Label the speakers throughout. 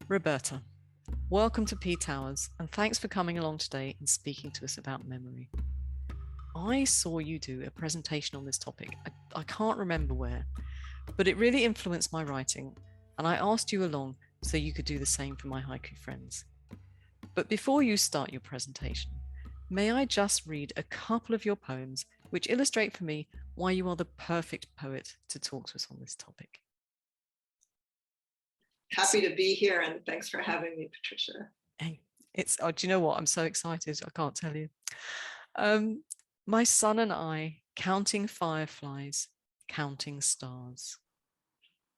Speaker 1: Roberta, welcome to P Towers, and thanks for coming along today and speaking to us about memory. I saw you do a presentation on this topic. I can't remember where, but it really influenced my writing, and I asked you along so you could do the same for my haiku friends. But before you start your presentation, may I just read a couple of your poems which illustrate for me why you are the perfect poet to talk to us on this topic?
Speaker 2: Happy to be here, and thanks for having me, Patricia.
Speaker 1: Hey, do you know what? I'm so excited. I can't tell you. My son and I, counting fireflies, counting stars.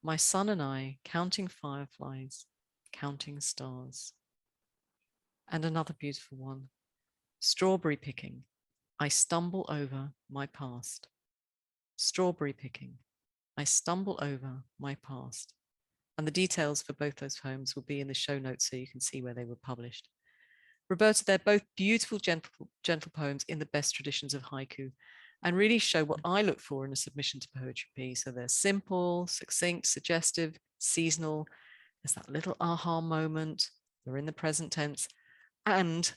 Speaker 1: My son and I, counting fireflies, counting stars. And another beautiful one. Strawberry picking, I stumble over my past. Strawberry picking, I stumble over my past. And the details for both those poems will be in the show notes so you can see where they were published. Roberta, they're both beautiful, gentle poems in the best traditions of haiku and really show what I look for in a submission to Poetry. So they're simple, succinct, suggestive, seasonal. There's that little aha moment. They're in the present tense. And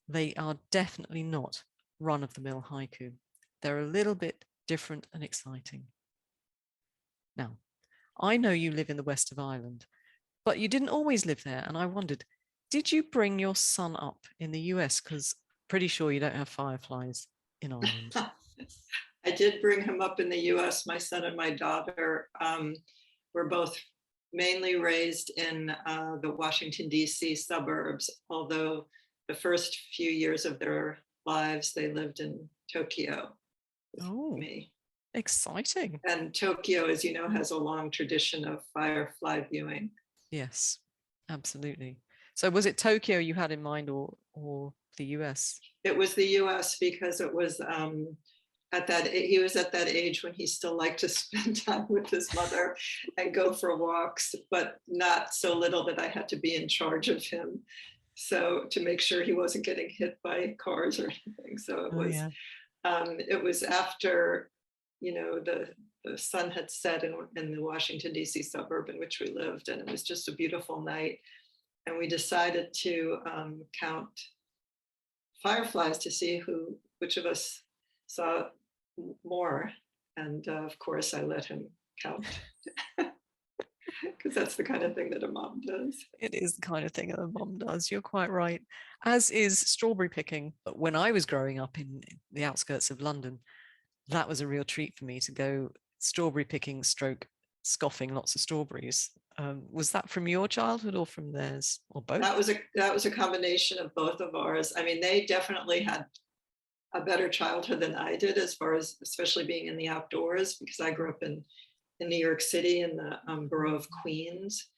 Speaker 1: they are definitely not run-of-the-mill haiku. They're a little bit different and exciting. Now, I know you live in the west of Ireland, but you didn't always live there. And I wondered, did you bring your son up in the US? Because pretty sure you don't have fireflies in Ireland.
Speaker 2: I did bring him up in the US. My son and my daughter were both mainly raised in the Washington, D.C. suburbs, although the first few years of their lives, they lived in Tokyo with me.
Speaker 1: Exciting.
Speaker 2: And Tokyo, as you know, has a long tradition of firefly viewing.
Speaker 1: Yes, absolutely. So was it Tokyo you had in mind or the US?
Speaker 2: It was the US because it was he was at that age when he still liked to spend time with his mother and go for walks, but not so little that I had to be in charge of him. So to make sure he wasn't getting hit by cars or anything. So it was after, you know, the sun had set in the Washington, D.C. suburb in which we lived. And it was just a beautiful night. And we decided to count fireflies to see which of us saw more. And of course, I let him count. Because that's the kind of thing that a mom does.
Speaker 1: It is the kind of thing that a mom does. You're quite right. As is strawberry picking. But when I was growing up in the outskirts of London, that was a real treat for me to go strawberry picking stroke scoffing lots of strawberries. Was that from your childhood or from theirs or both?
Speaker 2: That was a combination of both of ours. I mean, they definitely had a better childhood than I did, as far as especially being in the outdoors, because I grew up in New York City in the borough of Queens,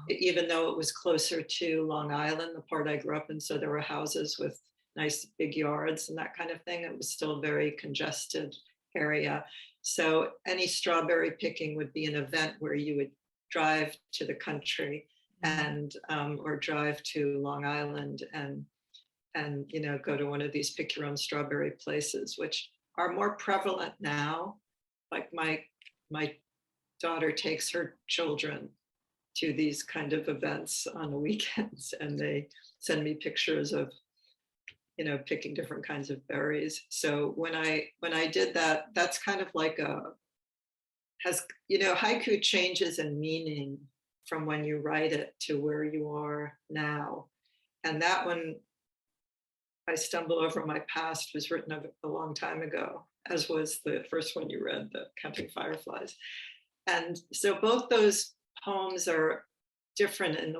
Speaker 2: even though it was closer to Long Island, the part I grew up in. So there were houses with nice big yards and that kind of thing. It was still a very congested area. So any strawberry picking would be an event where you would drive to the country and or drive to Long Island and you know, go to one of these pick your own strawberry places, which are more prevalent now. Like my daughter takes her children to these kind of events on the weekends, and they send me pictures of, you know, picking different kinds of berries. So when I did that, that's kind of like you know, haiku changes in meaning from when you write it to where you are now. And that one, I stumble over my past, was written a long time ago, as was the first one you read, the Counting Fireflies. And so both those poems are different and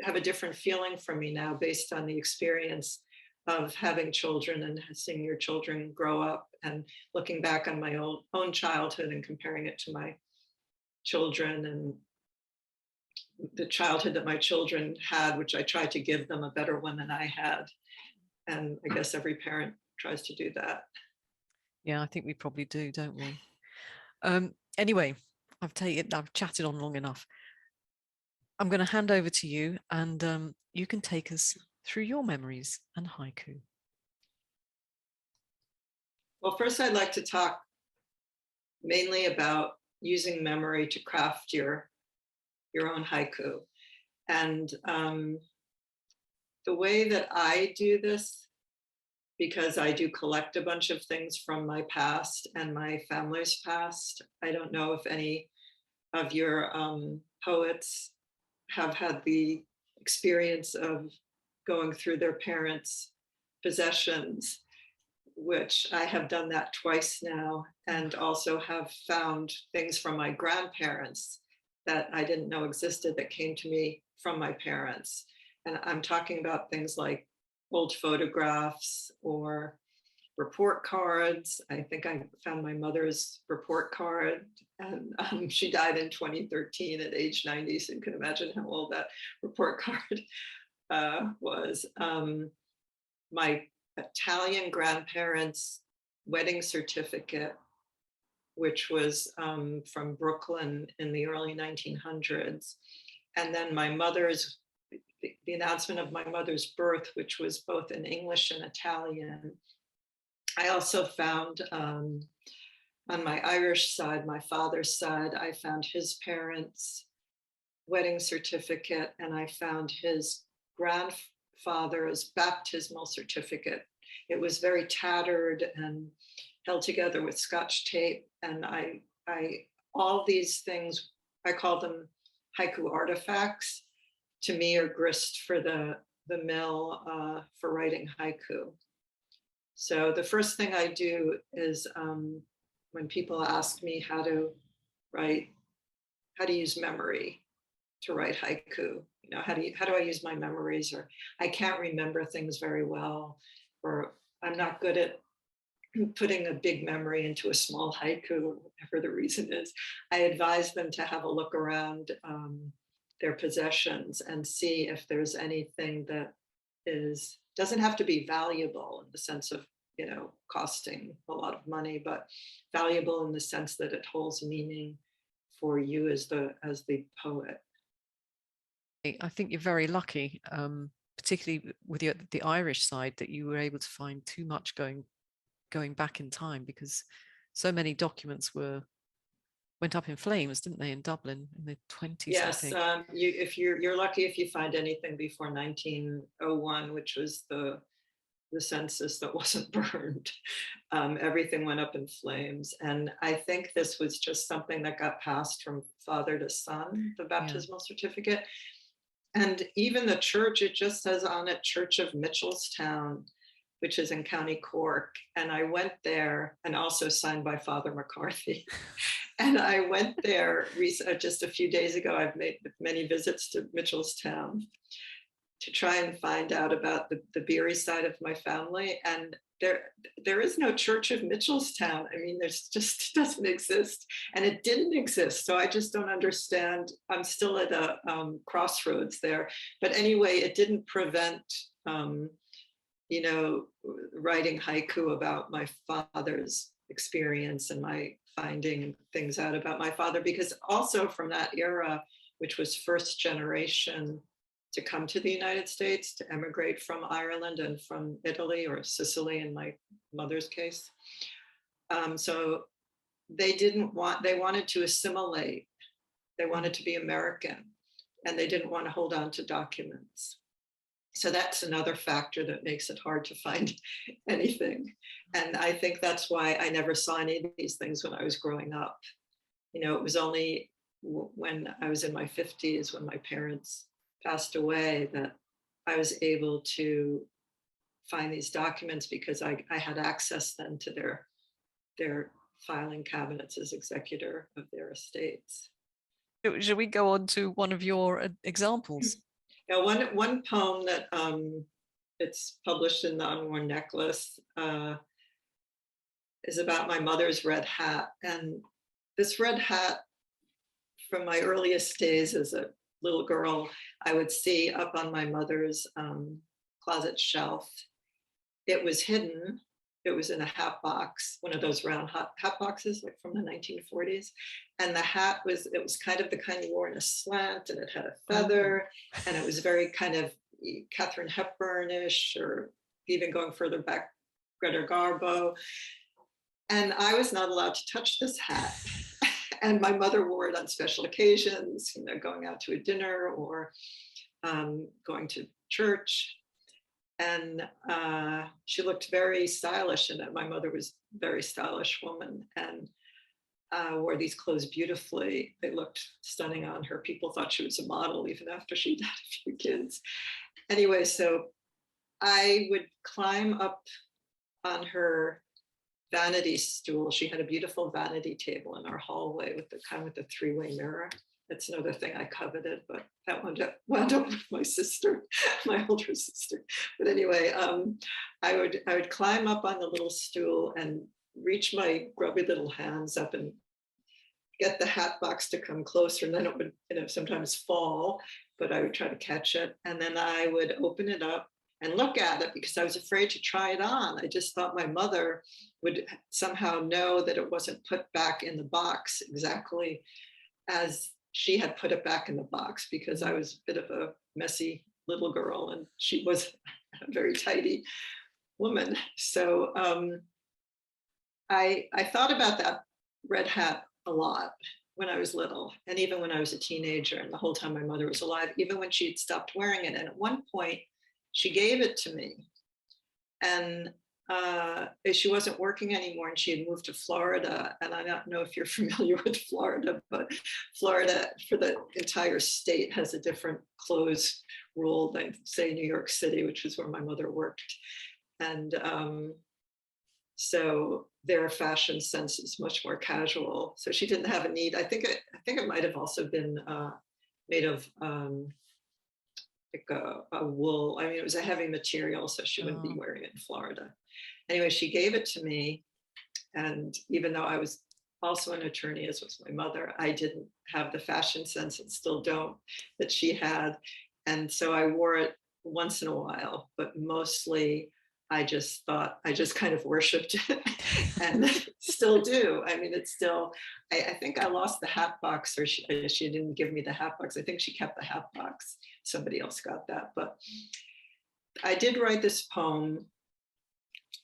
Speaker 2: have a different feeling for me now, based on the experience of having children and seeing your children grow up, and looking back on my own childhood and comparing it to my children and the childhood that my children had, which I tried to give them a better one than I had. And I guess every parent tries to do that.
Speaker 1: Yeah, I think we probably do, don't we? Anyway, I've chatted on long enough. I'm going to hand over to you, and you can take us through your memories and haiku.
Speaker 2: Well, first I'd like to talk mainly about using memory to craft your own haiku. And the way that I do this, because I do collect a bunch of things from my past and my family's past. I don't know if any of your poets have had the experience of going through their parents' possessions, which I have done that twice now, and also have found things from my grandparents that I didn't know existed that came to me from my parents. And I'm talking about things like old photographs or report cards. I think I found my mother's report card, and she died in 2013 at age 90. So you can imagine how old that report card was. My Italian grandparents' wedding certificate, which was from Brooklyn in the early 1900s. And then my mother's, the announcement of my mother's birth, which was both in English and Italian. I also found on my Irish side, my father's side, I found his parents' wedding certificate, and I found his grandfather's baptismal certificate. It was very tattered and held together with Scotch tape. And I all these things, I call them haiku artifacts, to me are grist for the mill for writing haiku. So the first thing I do is when people ask me how to use memory to write haiku, you know, how do I use my memories, or I can't remember things very well, or I'm not good at putting a big memory into a small haiku, whatever the reason is, I advise them to have a look around their possessions and see if there's anything that doesn't have to be valuable in the sense of, you know, costing a lot of money, but valuable in the sense that it holds meaning for you as the poet.
Speaker 1: I think you're very lucky, particularly with the Irish side, that you were able to find too much going back in time, because so many documents went up in flames, didn't they, in Dublin in the 20s?
Speaker 2: Yes,
Speaker 1: I think.
Speaker 2: You're lucky if you find anything before 1901, which was the census that wasn't burned. Everything went up in flames, and I think this was just something that got passed from father to son, the baptismal certificate. And even the church, it just says on it, Church of Mitchelstown, which is in County Cork. And I went there, and also signed by Father McCarthy. And I went there just a few days ago. I've made many visits to Mitchelstown to try and find out about the Beary side of my family. And there is no Church of Mitchelstown. I mean, there's just doesn't exist, and it didn't exist. So I just don't understand. I'm still at a crossroads there. But anyway, it didn't prevent, you know, writing haiku about my father's experience and my finding things out about my father, because also from that era, which was first generation to come to the United States, to emigrate from Ireland and from Italy or Sicily in my mother's case. So they wanted to assimilate. They wanted to be American, and they didn't want to hold on to documents. So that's another factor that makes it hard to find anything. And I think that's why I never saw any of these things when I was growing up. You know, it was only when I was in my 50s, when my parents passed away, that I was able to find these documents, because I had access then to their filing cabinets as executor of their estates.
Speaker 1: Should we go on to one of your examples?
Speaker 2: Now, one poem that it's published in the Unworn Necklace is about my mother's red hat. And this red hat, from my earliest days as a little girl, I would see up on my mother's closet shelf. It was hidden. It was in a hat box, one of those round hat boxes, like from the 1940s. And the hat was kind of the kind you wore in a slant, and it had a feather, and it was very kind of Katharine Hepburnish, or even going further back, Greta Garbo. And I was not allowed to touch this hat. And my mother wore it on special occasions, you know, going out to a dinner or going to church. And she looked very stylish in it. My mother was a very stylish woman and wore these clothes beautifully. They looked stunning on her. People thought she was a model even after she'd had a few kids. Anyway, so I would climb up on her vanity stool. She had a beautiful vanity table in our hallway with the kind with the three-way mirror. That's another thing I coveted, but that wound up with my sister, my older sister. But anyway, I would climb up on the little stool and reach my grubby little hands up and get the hat box to come closer, and then it would, sometimes fall, but I would try to catch it, and then I would open it up and look at it because I was afraid to try it on. I just thought my mother would somehow know that it wasn't put back in the box exactly as she had put it back in the box, because I was a bit of a messy little girl and she was a very tidy woman. So I thought about that red hat a lot when I was little, and even when I was a teenager, and the whole time my mother was alive, even when she'd stopped wearing it. And at one point she gave it to me, and she wasn't working anymore and she had moved to Florida. And I don't know if you're familiar with Florida, but Florida for the entire state has a different clothes rule than, say, New York City, which is where my mother worked. And so their fashion sense is much more casual. So she didn't have a need. I think it might have also been made of like a wool. I mean, it was a heavy material, so she wouldn't be wearing it in Florida. Anyway, she gave it to me. And even though I was also an attorney, as was my mother, I didn't have the fashion sense, and still don't, that she had. And so I wore it once in a while, but mostly I just kind of worshiped it and still do. I mean, it's still, I think I lost the hat box, or she didn't give me the hat box. I think she kept the hat box. Somebody else got that. But I did write this poem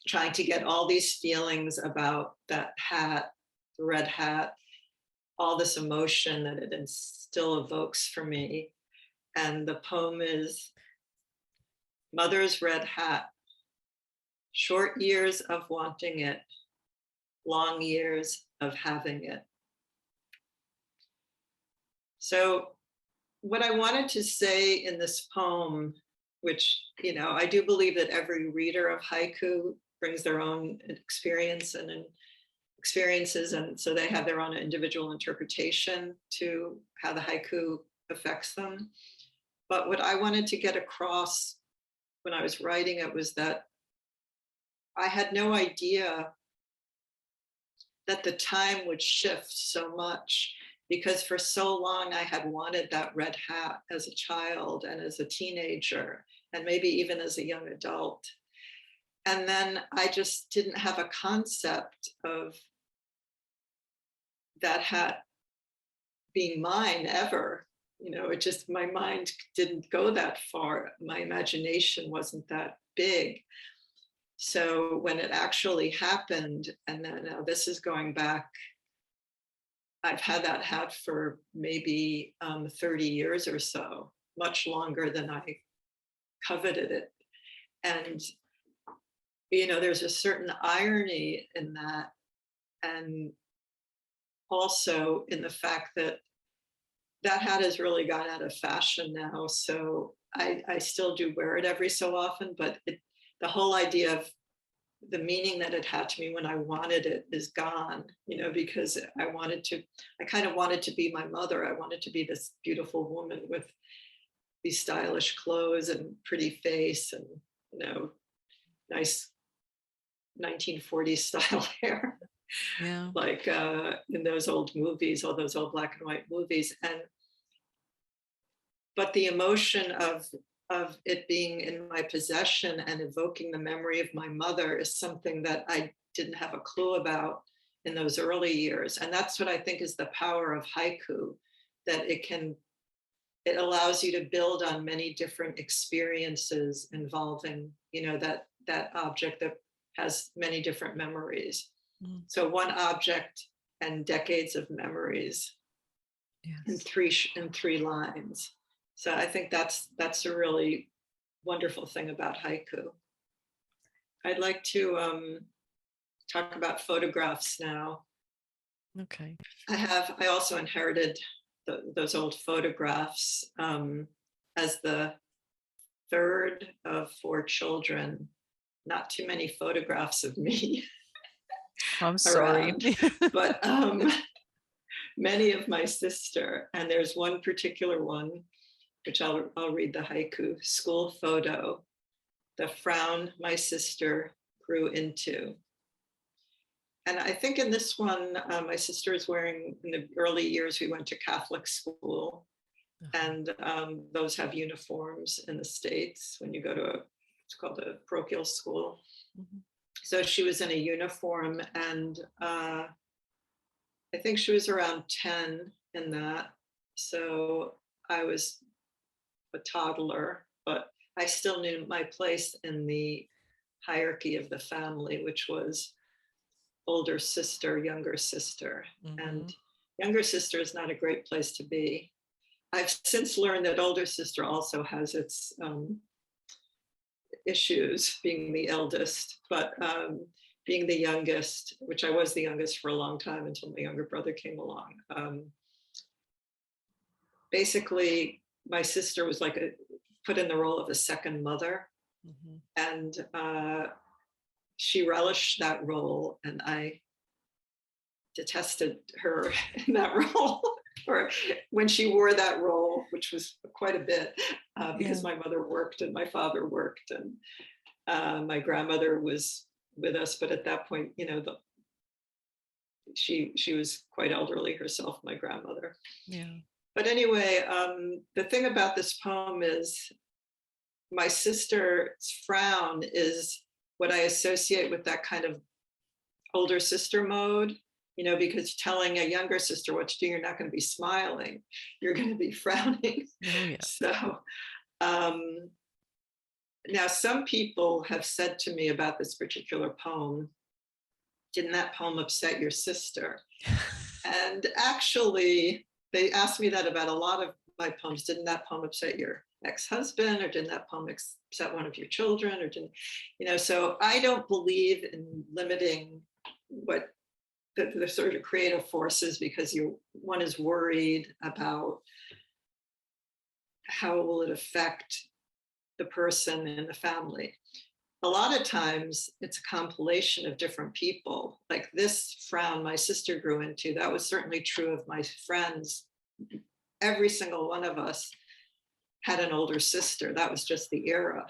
Speaker 2: trying to get all these feelings about that hat, the red hat, all this emotion that it still evokes for me. And the poem is Mother's Red Hat. Short years of wanting it, long years of having it. So what I wanted to say in this poem, which, I do believe that every reader of haiku brings their own experience and experiences, and so they have their own individual interpretation to how the haiku affects them. But what I wanted to get across when I was writing it was that I had no idea that the time would shift so much, because for so long I had wanted that red hat as a child and as a teenager, and maybe even as a young adult. And then I just didn't have a concept of that hat being mine ever. It just, my mind didn't go that far. My imagination wasn't that big. So when it actually happened, and then now this is going back, I've had that hat for maybe 30 years or so, much longer than I coveted it. And, there's a certain irony in that. And also in the fact that that hat has really gone out of fashion now. So I still do wear it every so often, but the whole idea of the meaning that it had to me when I wanted it is gone, because I kind of wanted to be my mother. I wanted to be this beautiful woman with these stylish clothes and pretty face and, nice 1940s style hair.
Speaker 1: Yeah.
Speaker 2: Like in those old movies, all those old black and white movies. But the emotion of it being in my possession and evoking the memory of my mother is something that I didn't have a clue about in those early years. And that's what I think is the power of haiku, that it allows you to build on many different experiences involving, that object that has many different memories. Mm. So one object and decades of memories. Yes. in three lines. So I think that's a really wonderful thing about haiku. I'd like to talk about photographs now.
Speaker 1: Okay.
Speaker 2: I also inherited those old photographs as the third of four children. Not too many photographs of me
Speaker 1: I'm sorry.
Speaker 2: around, but many of my sister. And there's one particular one, which I'll read the haiku: school photo, the frown my sister grew into. And I think in this one, my sister is wearing, in the early years, we went to Catholic school, and those have uniforms in the States when you go to it's called a parochial school. Mm-hmm. So she was in a uniform, and I think she was around 10 in that. So I was a toddler, but I still knew my place in the hierarchy of the family, which was older sister, younger sister. Mm-hmm. And younger sister is not a great place to be. I've since learned that older sister also has its issues, being the eldest, but being the youngest, which I was the youngest for a long time until my younger brother came along. Basically, my sister was like put in the role of a second mother, mm-hmm. and she relished that role, and I detested her in that role. Or when she wore that role, which was quite a bit, because my mother worked and my father worked, and my grandmother was with us, but at that point, you know, she was quite elderly herself, my grandmother. Yeah. But anyway, the thing about this poem is my sister's frown is what I associate with that kind of older sister mode. You know, because telling a younger sister what to do, you're not going to be smiling, you're going to be frowning. Oh, yeah. So now some people have said to me about this particular poem, didn't that poem upset your sister? And actually, they asked me that about a lot of my poems. Didn't that poem upset your ex-husband, or didn't that poem upset one of your children, or didn't, you know, so I don't believe in limiting what the sort of creative forces, because one is worried about how will it affect the person in the family. A lot of times it's a compilation of different people. Like this frown my sister grew into, that was certainly true of my friends. Every single one of us had an older sister. That was just the era.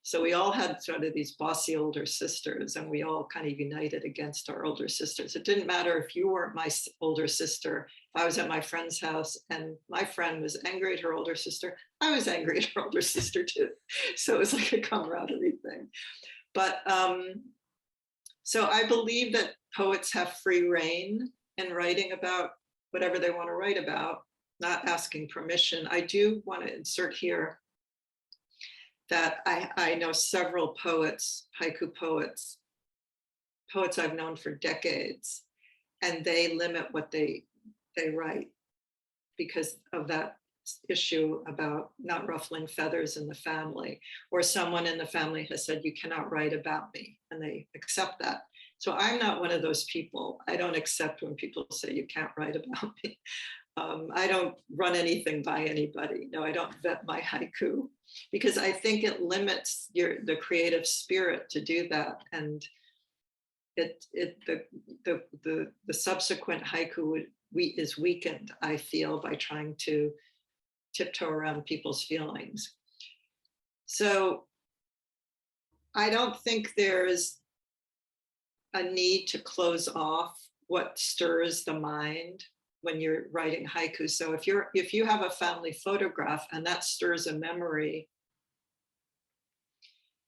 Speaker 2: So we all had sort of these bossy older sisters, and we all kind of united against our older sisters. It didn't matter if you weren't my older sister. If I was at my friend's house and my friend was angry at her older sister, I was angry at her older sister too. So it was like a camaraderie thing. But so I believe that poets have free rein in writing about whatever they want to write about, not asking permission. I do want to insert here that I know several poets, haiku poets I've known for decades, and they limit what they write because of that issue about not ruffling feathers in the family, or someone in the family has said, you cannot write about me, and they accept that. So I'm not one of those people. I don't accept when people say you can't write about me. I don't run anything by anybody. No, I don't vet my haiku, because I think it limits the creative spirit to do that, and the subsequent haiku is weakened, I feel, by trying to tiptoe around people's feelings. So I don't think there's a need to close off what stirs the mind when you're writing haiku. So if you have a family photograph and that stirs a memory,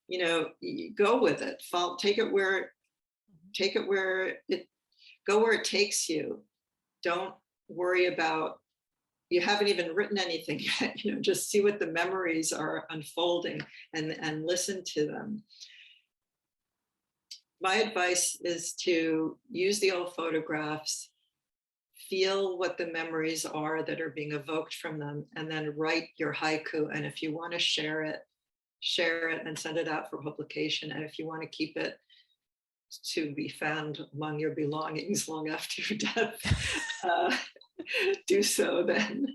Speaker 2: you know, you go with it. Take it where it takes you. Don't worry about, you haven't even written anything yet. You know, just see what the memories are unfolding and listen to them. My advice is to use the old photographs, feel what the memories are that are being evoked from them, and then write your haiku. And if you want to share it and send it out for publication. And if you want to keep it to be found among your belongings long after your death, do so then,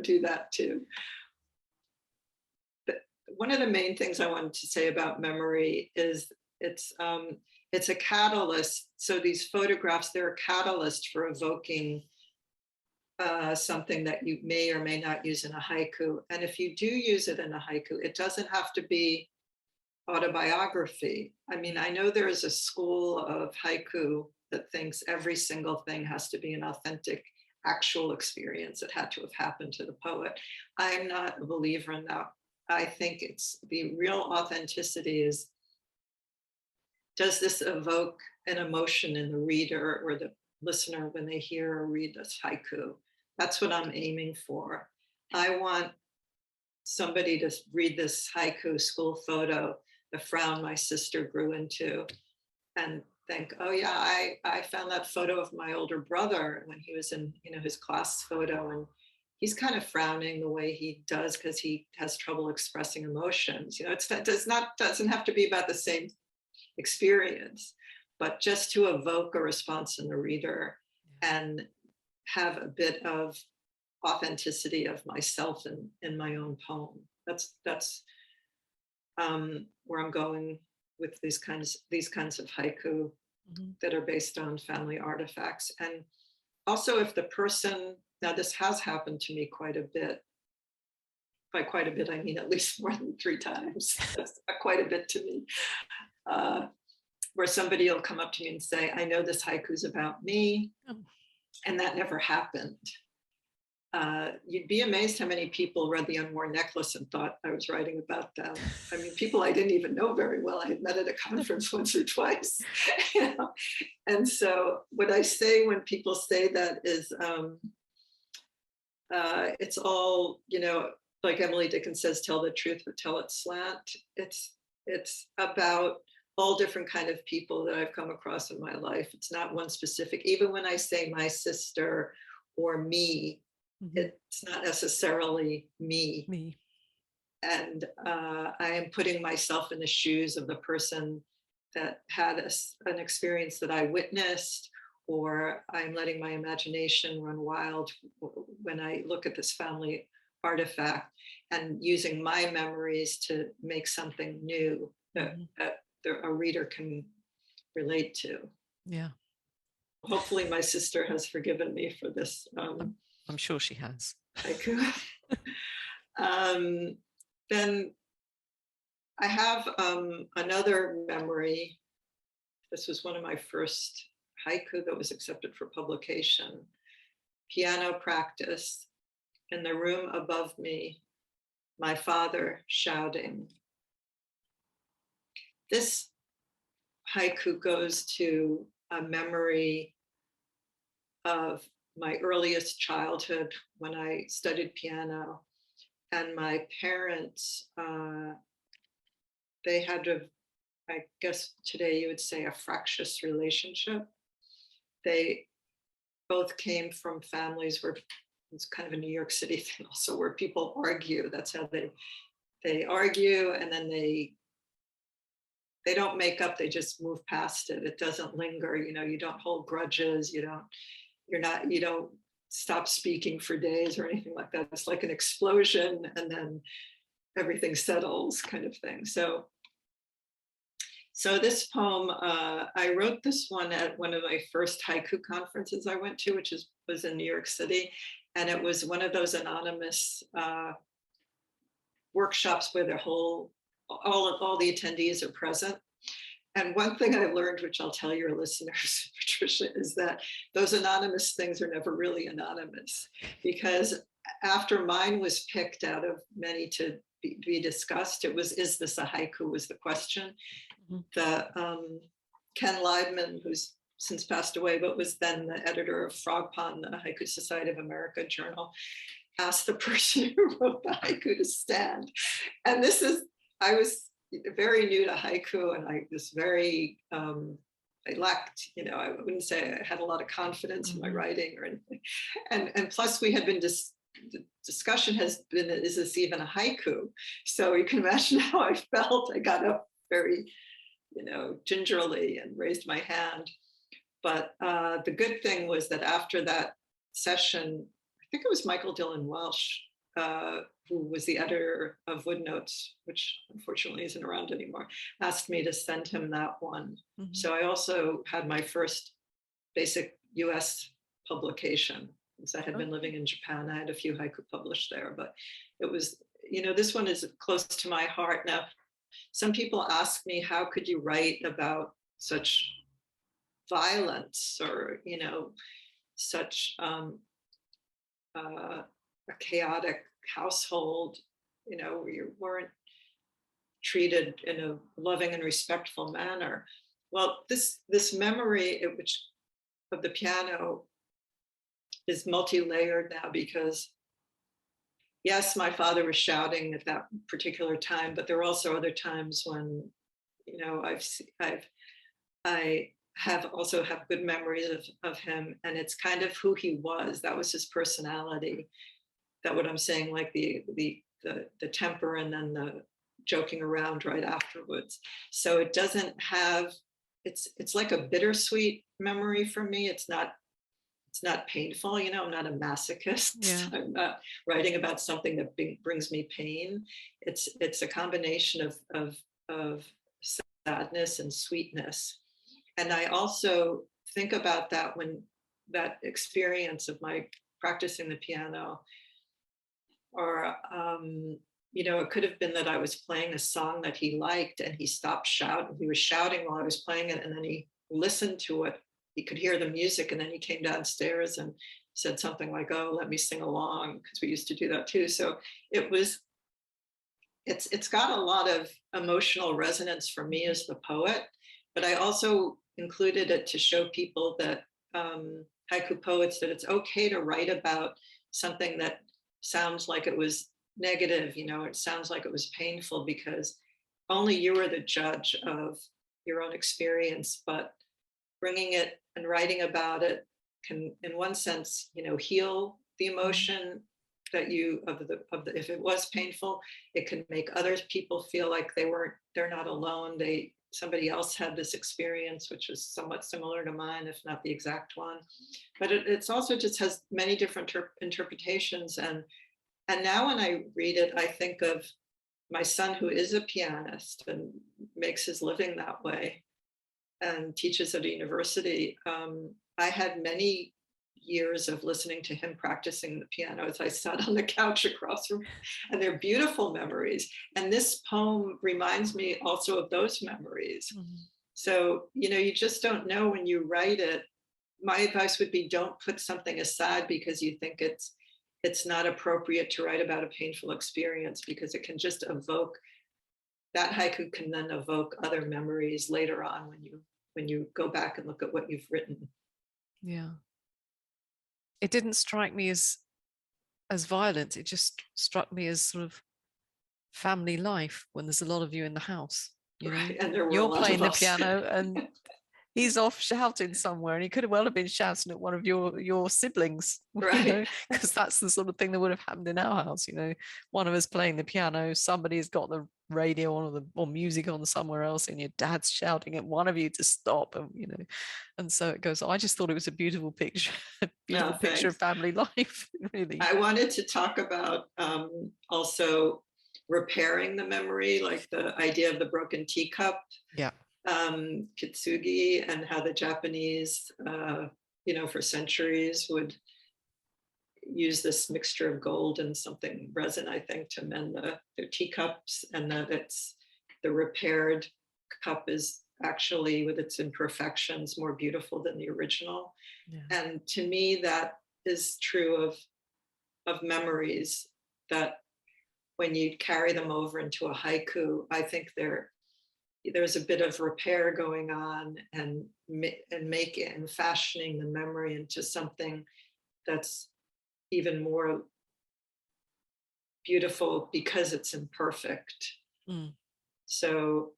Speaker 2: do that too. But one of the main things I wanted to say about memory is it's a catalyst. So these photographs, they're a catalyst for evoking something that you may or may not use in a haiku. And if you do use it in a haiku, it doesn't have to be autobiography. I mean, I know there is a school of haiku that thinks every single thing has to be an authentic, actual experience. It had to have happened to the poet. I'm not a believer in that. I think it's the real authenticity is, does this evoke an emotion in the reader or the listener when they hear or read this haiku? That's what I'm aiming for. I want somebody to read this haiku school photo, the frown my sister grew into, and think, oh yeah, I found that photo of my older brother when he was in his class photo, and he's kind of frowning the way he does because he has trouble expressing emotions. It doesn't have to be about the same experience, but just to evoke a response in the reader and have a bit of authenticity of myself in my own poem. That's where I'm going with these kinds of haiku that are based on family artifacts. And also, if the person, now this has happened to me quite a bit. By quite a bit, I mean at least more than 3 times. That's quite a bit to me. Where somebody will come up to me and say, I know this haiku's about me. And that never happened. You'd be amazed how many people read The Unworn Necklace and thought I was writing about them. I mean, people I didn't even know very well. I had met at a conference once or twice. And so what I say when people say that is, it's all, like Emily Dickinson says, tell the truth or tell it slant. It's about all different kind of people that I've come across in my life. It's not one specific. Even when I say my sister or me, it's not necessarily me. And I am putting myself in the shoes of the person that had an experience that I witnessed, or I'm letting my imagination run wild when I look at this family artifact and using my memories to make something new that a reader can relate to.
Speaker 1: Yeah.
Speaker 2: Hopefully my sister has forgiven me for this.
Speaker 1: I'm sure she has.
Speaker 2: Haiku. Then I have another memory. This was one of my first haiku that was accepted for publication. Piano practice. In the room above me, my father shouting. This haiku goes to a memory of my earliest childhood when I studied piano, and my parents, they had I guess today you would say a fractious relationship. They both came from families where it's kind of a New York City thing also, where people argue. That's how they argue, and then they don't make up, they just move past it. It doesn't linger, you don't hold grudges, you don't stop speaking for days or anything like that. It's like an explosion and then everything settles kind of thing. So this poem, I wrote this one at one of my first haiku conferences I went to, which was in New York City. And it was one of those anonymous workshops where all the attendees are present. And one thing I learned, which I'll tell your listeners, Patricia, is that those anonymous things are never really anonymous, because after mine was picked out of many to be discussed, it was, is this a haiku, was the question. The Ken Leibman, who's since passed away, but was then the editor of Frog Pond, the Haiku Society of America journal, asked the person who wrote the haiku to stand. And I was very new to haiku, and I was very lacked, I wouldn't say I had a lot of confidence in my
Speaker 1: Mhm.
Speaker 2: writing or anything. And plus we had been the discussion has been, is this even a haiku? So you can imagine how I felt. I got up very, gingerly and raised my hand. But the good thing was that after that session, I think it was Michael Dillon Welsh, who was the editor of Woodnotes, which unfortunately isn't around anymore, asked me to send him that one.
Speaker 1: Mhm.
Speaker 2: So I also had my first basic US publication. Since I had been living in Japan, I had a few haiku published there, but it was, this one is close to my heart. Now, some people ask me, how could you write about such violence or, such a chaotic household, where you weren't treated in a loving and respectful manner. Well, this memory, which of the piano, is multi-layered now because yes, my father was shouting at that particular time, but there were also other times when, I have also have good memories of him, and it's kind of who he was. That was his personality. That what I'm saying, like the temper and then the joking around right afterwards. So it doesn't have, it's like a bittersweet memory for me. It's not painful, I'm not a masochist.
Speaker 1: Yeah.
Speaker 2: I'm not writing about something that brings me pain. It's a combination of sadness and sweetness. And I also think about that when that experience of my practicing the piano, or it could have been that I was playing a song that he liked and he stopped shouting. He was shouting while I was playing it, and then he listened to it. He could hear the music, and then he came downstairs and said something like, "Oh, let me sing along," because we used to do that too. So it's got a lot of emotional resonance for me as the poet, but I also included it to show people that haiku poets, that it's okay to write about something that sounds like it was negative, it sounds like it was painful, because only you are the judge of your own experience. But bringing it and writing about it can, in one sense, heal the emotion that if it was painful. It can make other people feel like they're not alone. Somebody else had this experience, which is somewhat similar to mine, if not the exact one. But it's also just has many different interpretations. And now when I read it, I think of my son, who is a pianist and makes his living that way and teaches at a university. I had many years of listening to him practicing the piano as I sat on the couch across from him, and they're beautiful memories. And this poem reminds me also of those memories.
Speaker 1: Mhm.
Speaker 2: So, you just don't know when you write it. My advice would be, don't put something aside because you think it's not appropriate to write about a painful experience, because it can just evoke, that haiku can then evoke other memories later on when you go back and look at what you've written.
Speaker 1: Yeah. It didn't strike me as violent. It just struck me as sort of family life when there's a lot of you in the house.
Speaker 2: Right. And there were a
Speaker 1: You're
Speaker 2: lot
Speaker 1: playing
Speaker 2: of
Speaker 1: the
Speaker 2: us.
Speaker 1: piano and he's off shouting somewhere, and he could well have been shouting at one of your siblings,
Speaker 2: Right.
Speaker 1: because that's the sort of thing that would have happened in our house. One of us playing the piano, somebody's got the radio on or music on somewhere else, and your dad's shouting at one of you to stop, and so it goes. I just thought it was a beautiful picture, beautiful picture of family life, really.
Speaker 2: I wanted to talk about also repairing the memory, like the idea of the broken teacup.
Speaker 1: Yeah.
Speaker 2: Kitsugi, and how the Japanese, for centuries would use this mixture of gold and something resin, I think, to mend their teacups, and that the repaired cup is actually, with its imperfections, more beautiful than the original.
Speaker 1: Yeah.
Speaker 2: And to me, that is true of memories, that when you carry them over into a haiku, I think there's a bit of repair going on, and making and fashioning the memory into something that's even more beautiful because it's imperfect.
Speaker 1: Mm.
Speaker 2: So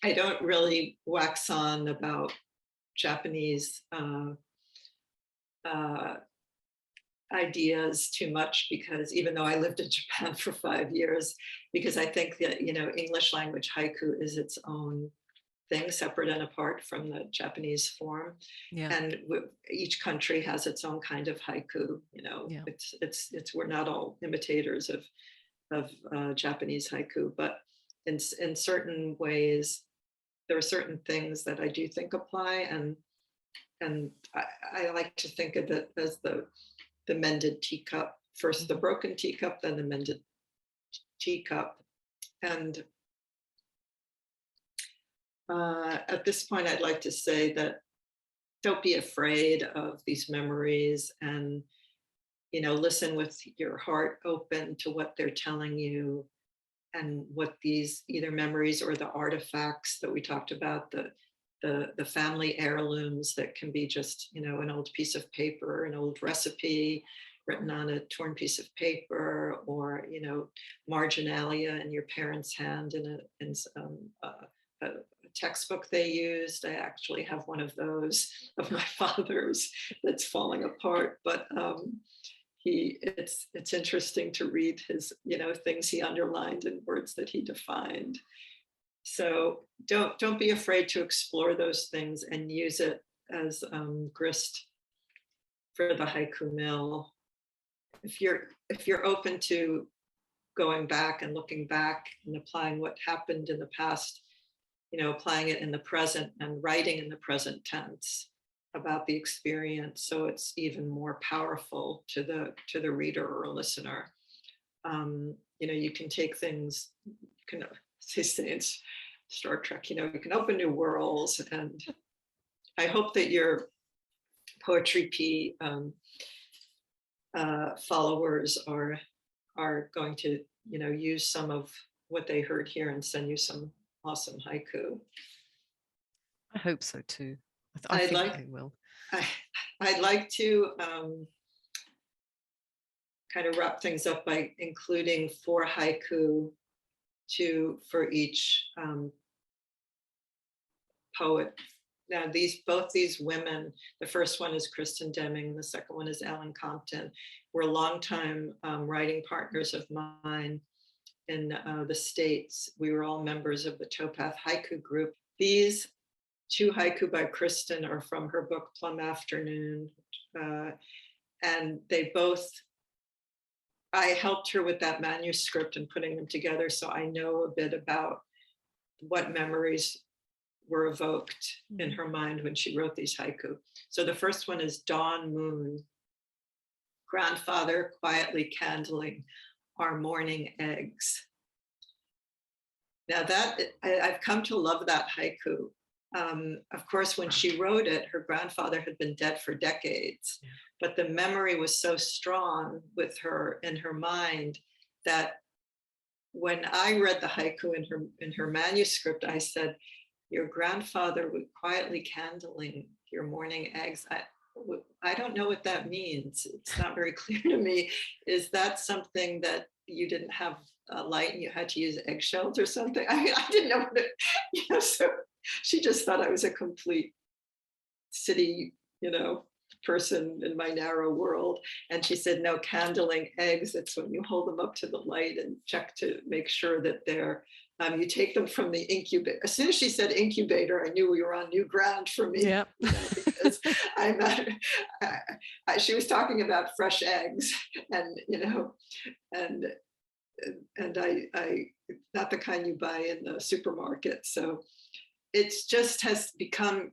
Speaker 2: I don't really wax on about Japanese uh, ideas too much, because even though I lived in Japan for 5 years, because I think that, English language haiku is its own thing, separate and apart from the Japanese form.
Speaker 1: Yeah.
Speaker 2: And each country has its own kind of haiku.
Speaker 1: Yeah.
Speaker 2: It's we're not all imitators of Japanese haiku, but in certain ways, there are certain things that I do think apply, and I like to think of it as the mended teacup. First the broken teacup, then the mended teacup. And at this point, I'd like to say that don't be afraid of these memories, and listen with your heart open to what they're telling you, and what these either memories or the artifacts that we talked about, the family heirlooms that can be just an old piece of paper, an old recipe written on a torn piece of paper, or marginalia in your parents' hand in a textbook they used. I actually have one of those of my father's that's falling apart, but it's interesting to read his things he underlined and words that he defined. So don't be afraid to explore those things and use it as grist for the haiku mill. If you're open to going back and looking back and applying what happened in the past, applying it in the present and writing in the present tense about the experience, so it's even more powerful to the reader or listener. You can take things, you can say in Star Trek, you can open new worlds. And I hope that your Poetry P followers are going to use some of what they heard here and send you some awesome haiku.
Speaker 1: I hope so too. I think they will.
Speaker 2: I'd like to kind of wrap things up by including 4 haiku for each poet. Now, both these women, the first one is Kristen Deming, the second one is Ellen Compton, were longtime writing partners of mine in the States. We were all members of the Towpath Haiku group. These 2 haiku by Kristen are from her book Plum Afternoon, and I helped her with that manuscript and putting them together, so I know a bit about what memories were evoked in her mind when she wrote these haiku. So the first one is Dawn Moon. Grandfather quietly candling our morning eggs. Now that I've come to love that haiku. Of course, when she wrote it, her grandfather had been dead for decades, but the memory was so strong with her in her mind that when I read the haiku in her manuscript, I said, "Your grandfather would quietly candling your morning eggs." I don't know what that means. It's not very clear to me. Is that something that you didn't have light and you had to use eggshells or something? I mean, I didn't know what it, so she just thought I was a complete city, person in my narrow world. And she said, no, candling eggs, it's when you hold them up to the light and check to make sure that they're, you take them from the incubator. As soon as she said incubator, I knew we were on new ground for me.
Speaker 1: Yeah.
Speaker 2: Because she was talking about fresh eggs, and and I not the kind you buy in the supermarket. So it's just has become,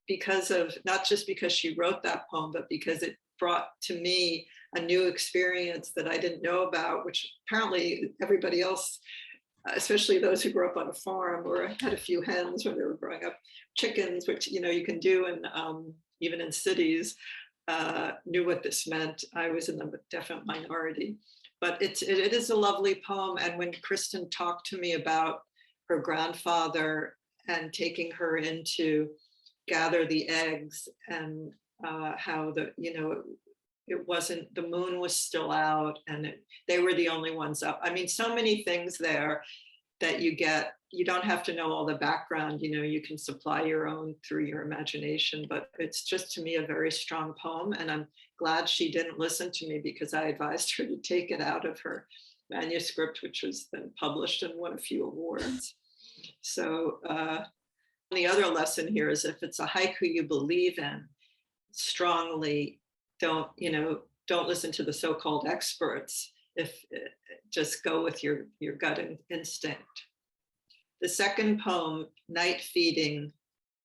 Speaker 2: because of, not just because she wrote that poem, but because it brought to me a new experience that I didn't know about, which apparently everybody else, especially those who grew up on a farm or had a few hens when they were growing up, chickens, which you can do in even in cities, knew what this meant. I was in the definite minority, but it is a lovely poem. And when Kristen talked to me about her grandfather and taking her in to gather the eggs, and how it wasn't, the moon was still out, and they were the only ones up. I mean, so many things there. that you get. You don't have to know all the background, you can supply your own through your imagination, but it's just, to me, a very strong poem. And I'm glad she didn't listen to me, because I advised her to take it out of her manuscript, which was then published and won a few awards. So the other lesson here is, if it's a haiku you believe in strongly, don't listen to the so-called experts. Just go with your gut instinct. The second poem, Night Feeding,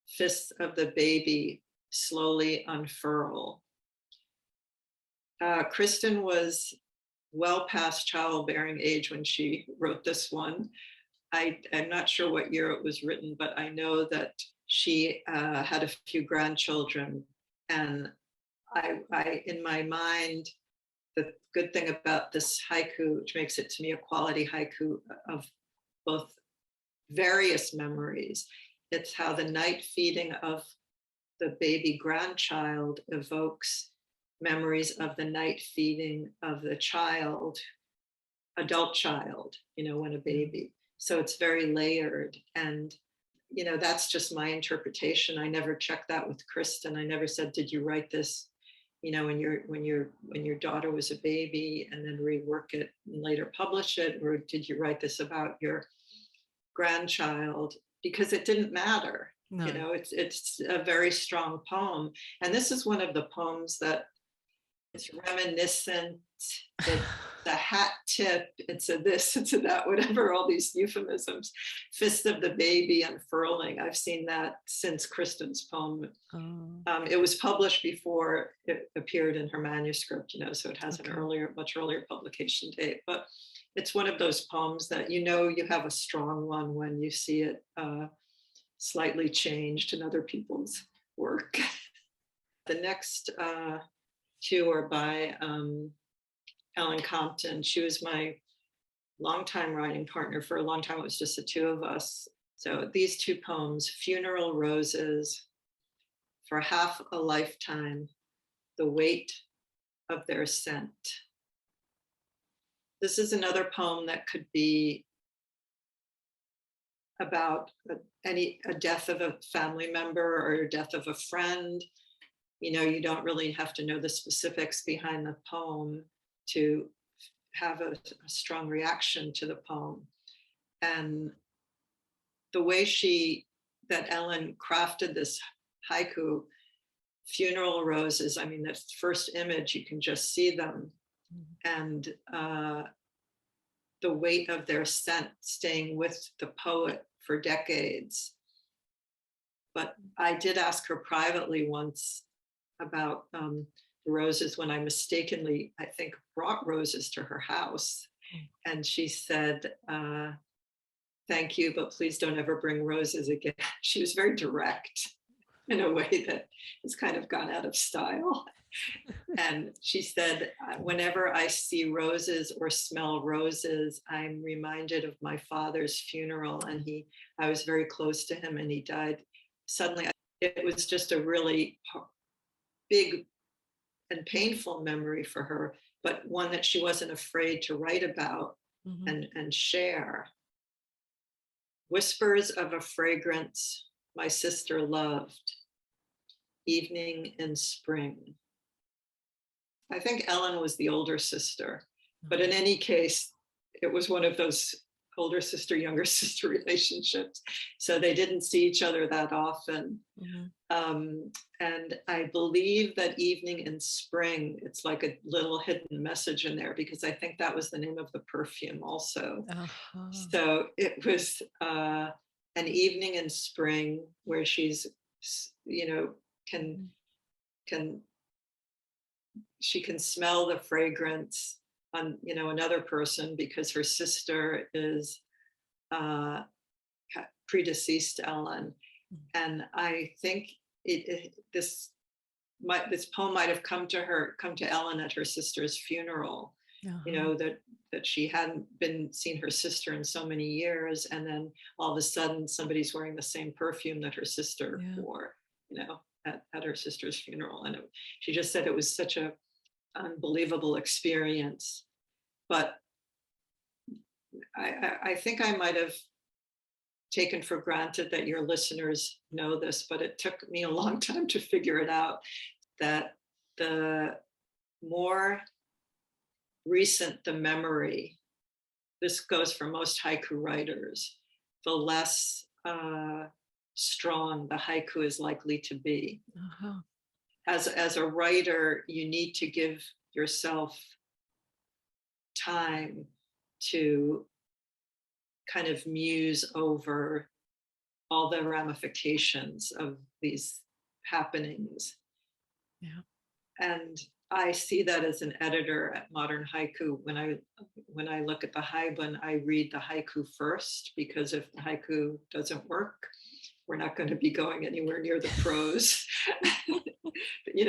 Speaker 2: Fists of the Baby Slowly Unfurl. Kristen was well past childbearing age when she wrote this one. I'm not sure what year it was written, but I know that she had a few grandchildren. And I in my mind, the good thing about this haiku, which makes it to me a quality haiku of both various memories, it's how the night feeding of the baby grandchild evokes memories of the night feeding of the adult child, when a baby. So it's very layered. And, that's just my interpretation. I never checked that with Kristen. I never said, did you write this, when your daughter was a baby, and then rework it and later publish it? Or did you write this about your grandchild? Because it didn't matter.
Speaker 1: No.
Speaker 2: It's a very strong poem. And this is one of the poems that it's reminiscent, it's a hat tip, it's a this, it's a that, whatever, all these euphemisms. Fist of the Baby Unfurling. I've seen that since Kristen's poem.
Speaker 1: Oh.
Speaker 2: It was published before it appeared in her manuscript, so it has an much earlier publication date. But it's one of those poems that you have a strong one when you see it slightly changed in other people's work. The next two are by Ellen Compton. She was my longtime writing partner. For a long time, it was just the two of us. So these two poems, Funeral Roses, For Half a Lifetime, The Weight of Their Scent. This is another poem that could be about a death of a family member or a death of a friend. You don't really have to know the specifics behind the poem to have a strong reaction to the poem. And the way that Ellen crafted this haiku, Funeral Roses, the first image, you can just see them. And the weight of their scent staying with the poet for decades. But I did ask her privately once about the roses when I mistakenly, I think, brought roses to her house. And she said, thank you, but please don't ever bring roses again. She was very direct in a way that has kind of gone out of style. And she said, whenever I see roses or smell roses, I'm reminded of my father's funeral. And I was very close to him, and he died suddenly. It was just a really big and painful memory for her, but one that she wasn't afraid to write about and share. Whispers of a Fragrance My Sister Loved, Evening in Spring. I think Ellen was the older sister, but in any case, it was one of those older sister, younger sister relationships. So they didn't see each other that often. And I believe that Evening in Spring, it's like a little hidden message in there, because I think that was the name of the perfume also. So it was an evening in spring where she's, she can smell the fragrance on, another person, because her sister is predeceased Ellen. And I think this poem might have come to Ellen at her sister's funeral. That she hadn't seen her sister in so many years, and then all of a sudden somebody's wearing the same perfume that her sister wore, at her sister's funeral. And she just said it was such a unbelievable experience. But I think I might have taken for granted that your listeners know this, but it took me a long time to figure it out, that the more recent the memory, this goes for most haiku writers, the less strong the haiku is likely to be.
Speaker 1: Uh-huh.
Speaker 2: As a writer, you need to give yourself time to kind of muse over all the ramifications of these happenings.
Speaker 1: Yeah.
Speaker 2: And I see that as an editor at Modern Haiku. When I look at the haibun, I read the haiku first, because if the haiku doesn't work, we're not going to be going anywhere near the prose,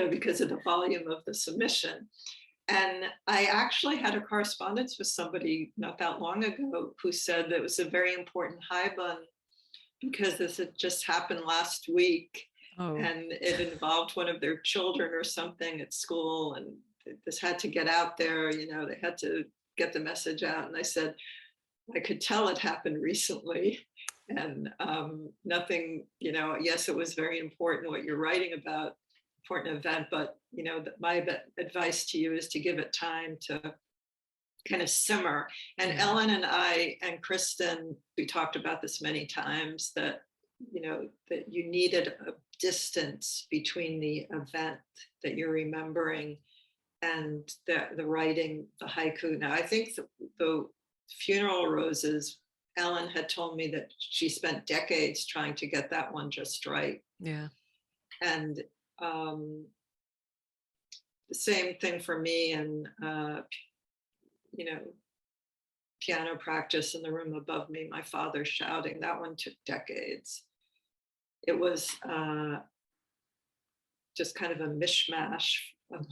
Speaker 2: because of the volume of the submission. And I actually had a correspondence with somebody not that long ago who said that it was a very important haibun because this had just happened last week.
Speaker 1: Oh.
Speaker 2: And it involved one of their children or something at school, and this had to get out there, they had to get the message out. And I said, I could tell it happened recently, and nothing, yes, it was very important what you're writing about, important event, but my advice to you is to give it time to kind of simmer. And
Speaker 1: Yeah.
Speaker 2: Ellen and I and Kristen, we talked about this many times, that that you needed a distance between the event that you're remembering and the writing the haiku. Now, I think the funeral roses, Ellen had told me that she spent decades trying to get that one just right.
Speaker 1: Yeah.
Speaker 2: And the same thing for me, and piano practice in the room above me, my father shouting, that one took decades. It was just kind of a mishmash of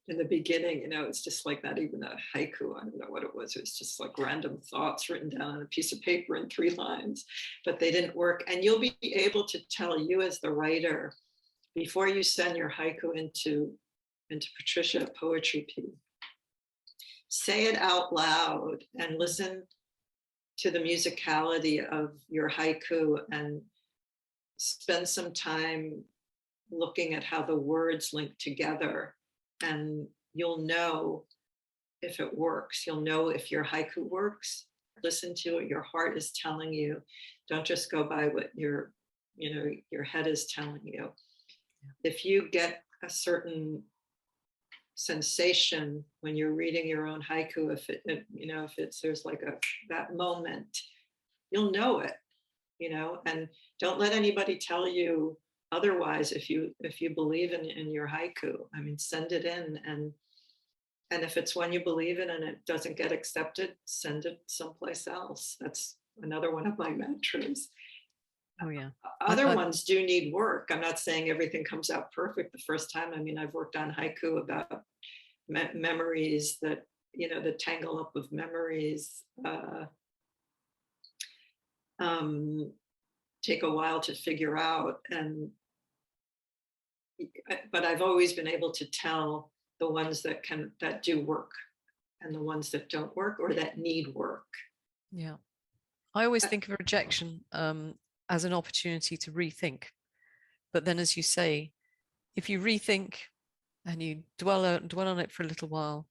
Speaker 2: in the beginning, it's just like not even a haiku. I don't know what it was. It was just like random thoughts written down on a piece of paper in 3 lines, but they didn't work. And you'll be able to tell, you as the writer, before you send your haiku into Patricia Poetry P, say it out loud and listen to the musicality of your haiku, and spend some time looking at how the words link together, and you'll know if it works. You'll know if your haiku works. Listen to what your heart is telling you. Don't just go by what your head is telling you. If you get a certain sensation when you're reading your own haiku, if there's like that moment, you'll know it, and don't let anybody tell you otherwise. If you believe in your haiku, send it in, and if it's one you believe in and it doesn't get accepted, send it someplace else. That's another one of my mantras.
Speaker 1: Oh yeah.
Speaker 2: Other ones do need work. I'm not saying everything comes out perfect the first time. I've worked on haiku about memories that, the tangle up of memories take a while to figure out. But I've always been able to tell the ones that do work and the ones that don't work or that need work.
Speaker 1: Yeah. I always think of rejection as an opportunity to rethink. But then, as you say, if you rethink and you dwell on it for a little while,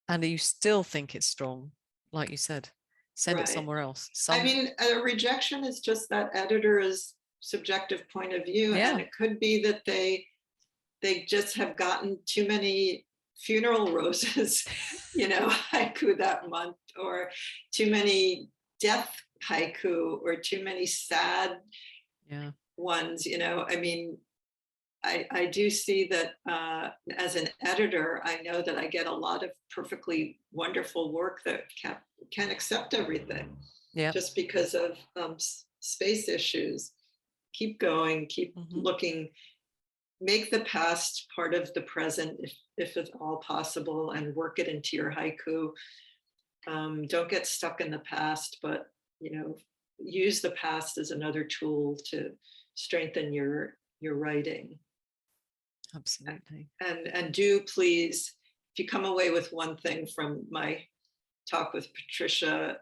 Speaker 1: and you still think it's strong, like you said, send it somewhere else.
Speaker 2: A rejection is just that editor's subjective point of view.
Speaker 1: Yeah.
Speaker 2: And it could be that they just have gotten too many funeral roses, haiku that month, or too many death haiku, or too many sad ones. I do see that as an editor, I know that I get a lot of perfectly wonderful work that can't accept everything, just because of space issues. Keep going, keep looking, make the past part of the present if it's all possible, and work it into your haiku. Don't get stuck in the past, but use the past as another tool to strengthen your writing.
Speaker 1: Absolutely.
Speaker 2: And do please, if you come away with one thing from my talk with Patricia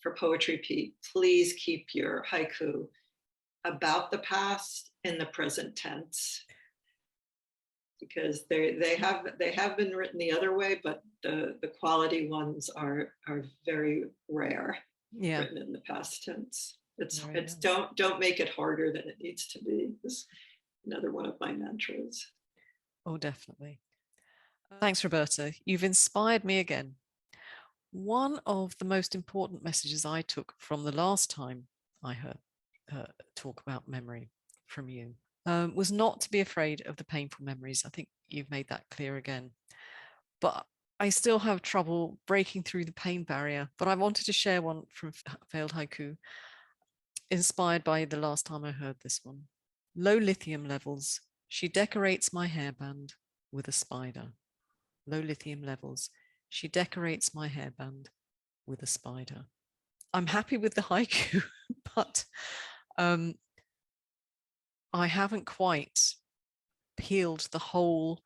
Speaker 2: for Poetry Pete, please keep your haiku about the past in the present tense, because they have been written the other way, but the quality ones are very rare, written in the past tense. It's don't make it harder than it needs to be, is another one of my mantras.
Speaker 1: Oh, definitely. Thanks, Roberta. You've inspired me again. One of the most important messages I took from the last time I heard talk about memory from you was not to be afraid of the painful memories. I think you've made that clear again. But I still have trouble breaking through the pain barrier. But I wanted to share one from Failed Haiku, inspired by the last time I heard this one. Low lithium levels. She decorates my hairband with a spider. Low lithium levels. She decorates my hairband with a spider. I'm happy with the haiku, but I haven't quite peeled the whole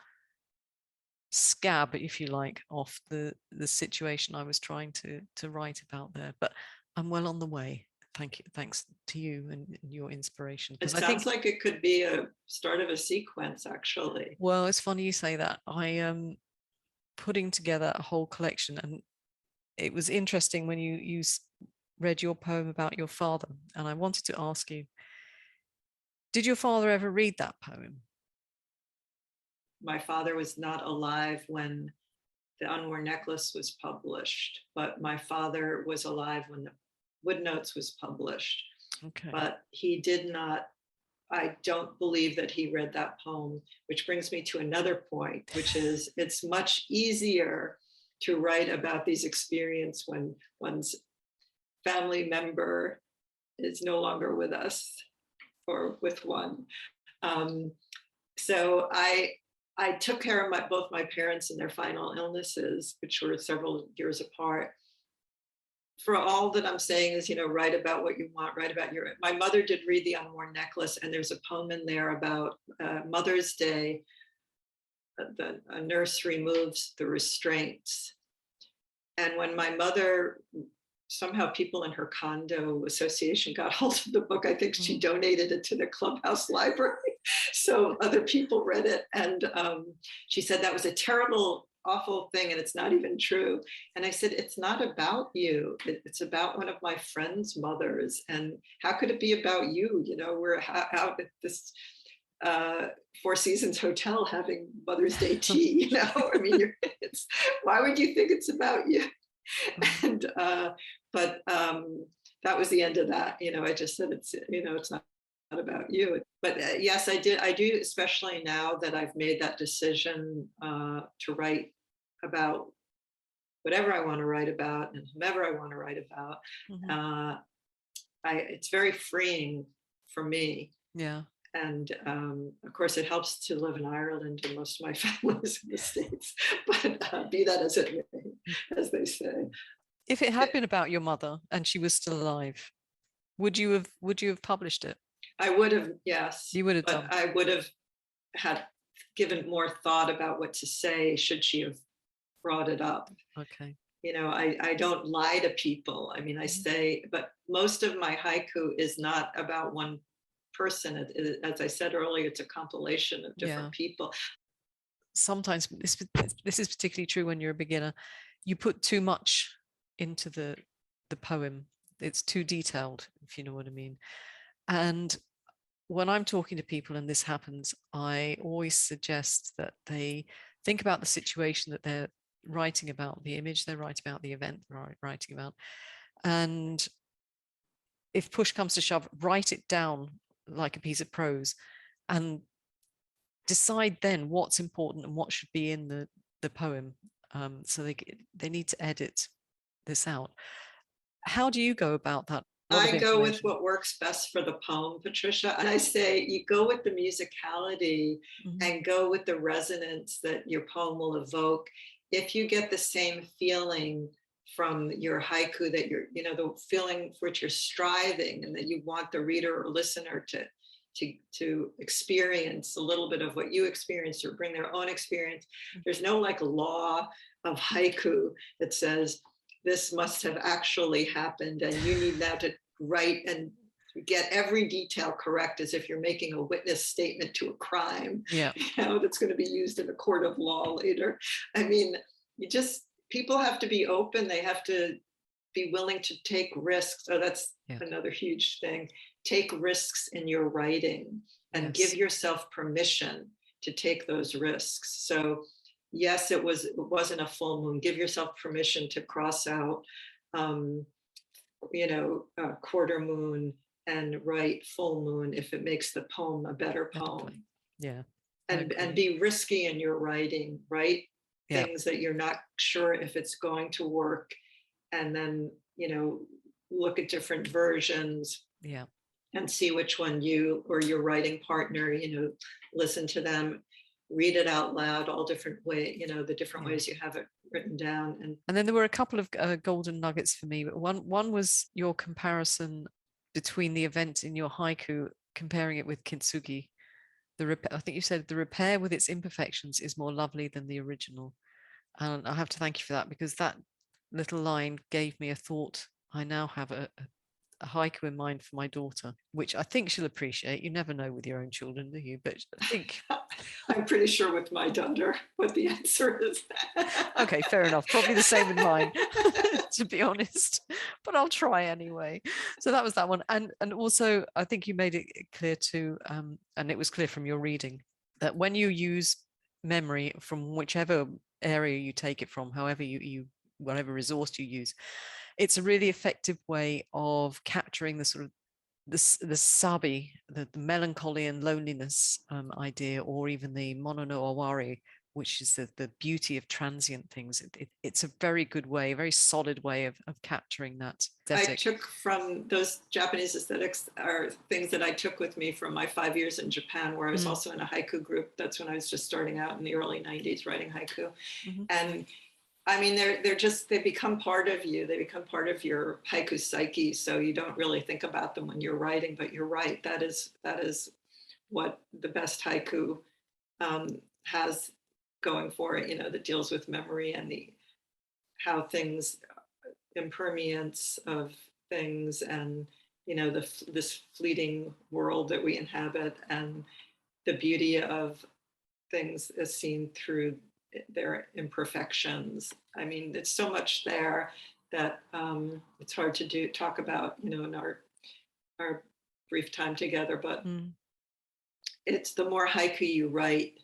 Speaker 1: scab, if you like, off the situation I was trying to write about there. But I'm well on the way. Thank you. Thanks to you and your inspiration.
Speaker 2: It sounds like it could be a start of a sequence, actually.
Speaker 1: Well, it's funny you say that. I am putting together a whole collection, and it was interesting when you read your poem about your father, and I wanted to ask you, did your father ever read that poem?
Speaker 2: My father was not alive when The Unworn Necklace was published, but my father was alive when the Woodnotes was published.
Speaker 1: Okay.
Speaker 2: But he did not, I don't believe that he read that poem, which brings me to another point, which is it's much easier to write about these experiences when one's family member is no longer with us or with one. So I took care of both my parents in their final illnesses, which were several years apart. For all that I'm saying is, write about what you want, write about my mother did read The Unworn Necklace, and there's a poem in there about Mother's Day. A nurse removes the restraints. And when my mother, somehow people in her condo association got hold of the book, I think she donated it to the clubhouse library. So other people read it. And she said that was a terrible, awful thing, and it's not even true. And I said, it's not about you. It's about one of my friend's mothers. And how could it be about you? We're out at this Four Seasons Hotel having Mother's Day tea. I mean, why would you think it's about you? And but that was the end of that. I just said it's not about you. But yes, I do, especially now that I've made that decision to write about whatever I want to write about and whomever I want to write about. It's very freeing for me.
Speaker 1: Yeah.
Speaker 2: And of course, it helps to live in Ireland, and most of my family is in the States. But be that as it may, as they say.
Speaker 1: If it had been about your mother and she was still alive, would you have published it? I
Speaker 2: would have, yes.
Speaker 1: You would have
Speaker 2: done. I would have had given more thought about what to say should she have brought it up.
Speaker 1: Okay.
Speaker 2: I don't lie to people. I mean, I say, but most of my haiku is not about one person. As I said earlier, it's a compilation of different people.
Speaker 1: Sometimes this is particularly true when you're a beginner. You put too much into the poem. It's too detailed, if you know what I mean. And when I'm talking to people and this happens, I always suggest that they think about the situation that they're writing about, the image they're writing about, the event they're writing about. And if push comes to shove, write it down like a piece of prose and decide then what's important and what should be in the poem. So they need to edit this out. How do you go about that?
Speaker 2: I go with what works best for the poem, Patricia. And I say you go with the musicality and go with the resonance that your poem will evoke. If you get the same feeling from your haiku that you're, the feeling for which you're striving and that you want the reader or listener to experience a little bit of what you experienced or bring their own experience. There's no law of haiku that says this must have actually happened, and you need now to write and get every detail correct, as if you're making a witness statement to a crime,
Speaker 1: Yeah.
Speaker 2: that's going to be used in a court of law later. I mean, people have to be open. They have to be willing to take risks. So that's another huge thing. Take risks in your writing and give yourself permission to take those risks. So yes, it wasn't a full moon. Give yourself permission to cross out, a quarter moon and write full moon if it makes the poem a better poem.
Speaker 1: Yeah.
Speaker 2: And be risky in your writing, right? Things that you're not sure if it's going to work, and then look at different versions, and see which one you or your writing partner, listen to them, read it out loud, all different ways, the different ways you have it written down. And
Speaker 1: then there were a couple of golden nuggets for me. One was your comparison between the event in your haiku, comparing it with kintsugi. I think you said the repair with its imperfections is more lovely than the original. And I have to thank you for that, because that little line gave me a thought. I now have a haiku in mind for my daughter, which I think she'll appreciate. You never know with your own children, do you? But I think
Speaker 2: I'm pretty sure with my daughter what the answer is.
Speaker 1: Okay, fair enough. Probably the same with mine, to be honest. But I'll try anyway. So that was that one. And also, I think you made it clear too, and it was clear from your reading, that when you use memory from whichever area you take it from, however you whatever resource you use, it's a really effective way of capturing the sort of the sabi, the melancholy and loneliness idea, or even the mono no awari, which is the beauty of transient things. It's a very good way, a very solid way of capturing that aesthetic.
Speaker 2: I took from those Japanese aesthetics are things that I took with me from my 5 years in Japan, where I was also in a haiku group. That's when I was just starting out in the early 90s writing haiku. And I mean, they become part of you. They become part of your haiku psyche. So you don't really think about them when you're writing, but you're right. That is what the best haiku has going for it, that deals with memory and how things, impermanence of things, and, this fleeting world that we inhabit, and the beauty of things as seen through their imperfections. I mean, there's so much there that it's hard to talk about, in our brief time together. But it's the more haiku you write,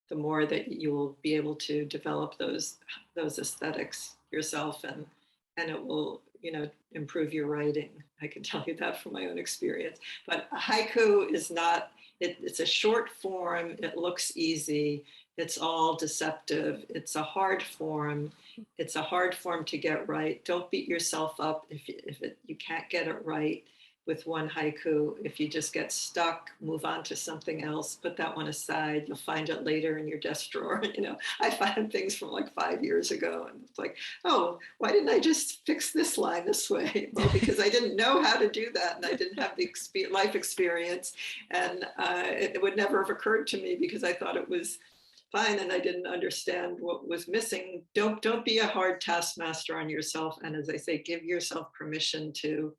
Speaker 2: the more that you will be able to develop those aesthetics yourself, and it will, improve your writing. I can tell you that from my own experience. But a haiku is not. It's a short form. It looks easy. It's all deceptive. It's a hard form. It's a hard form to get right. Don't beat yourself up if you can't get it right with one haiku. If you just get stuck, move on to something else. Put that one aside. You'll find it later in your desk drawer. I found things from like 5 years ago, and it's like, oh, why didn't I just fix this line this way? Well, because I didn't know how to do that, and I didn't have the life experience, and it would never have occurred to me because I thought it was fine, and I didn't understand what was missing. Don't be a hard taskmaster on yourself, and as I say, give yourself permission to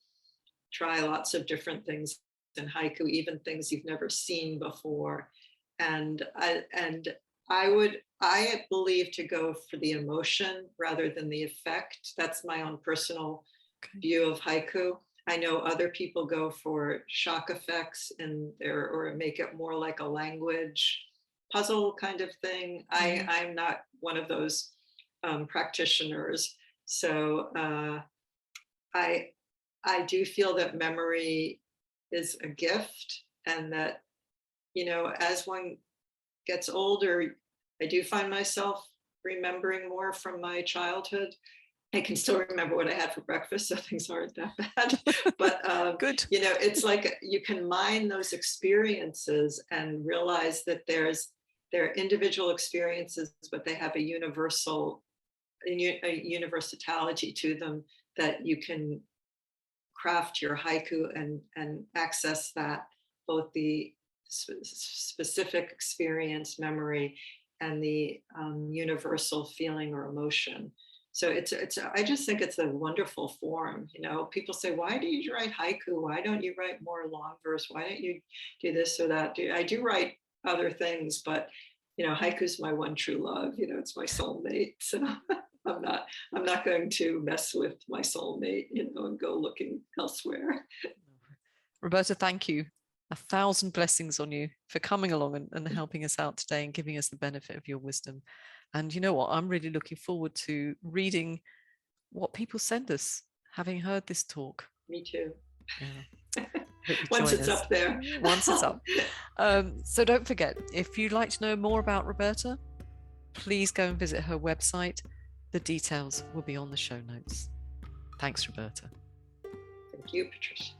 Speaker 2: try lots of different things in haiku, even things you've never seen before. And I believe to go for the emotion rather than the effect. That's my own personal view of haiku. I know other people go for shock effects or make it more like a language puzzle kind of thing. I'm not one of those practitioners. So I do feel that memory is a gift, and that, as one gets older, I do find myself remembering more from my childhood. I can still remember what I had for breakfast, so things aren't that bad. But
Speaker 1: good.
Speaker 2: It's like you can mine those experiences and realize that they're individual experiences, but they have a universality to them, that you can craft your haiku and access that, both the specific experience, memory, and the universal feeling or emotion. So I just think it's a wonderful form. People say, why do you write haiku? Why don't you write more long verse? Why don't you do this or that? I do write other things, but haiku's my one true love. It's my soulmate. So I'm not going to mess with my soulmate, and go looking elsewhere.
Speaker 1: Roberta, thank you. 1,000 blessings on you for coming along and helping us out today and giving us the benefit of your wisdom. And you know what? I'm really looking forward to reading what people send us, having heard this talk.
Speaker 2: Me too.
Speaker 1: Yeah.
Speaker 2: Once it's up there.
Speaker 1: Once it's up. So don't forget, if you'd like to know more about Roberta, please go and visit her website. The details will be on the show notes. Thanks, Roberta.
Speaker 2: Thank you, Patricia.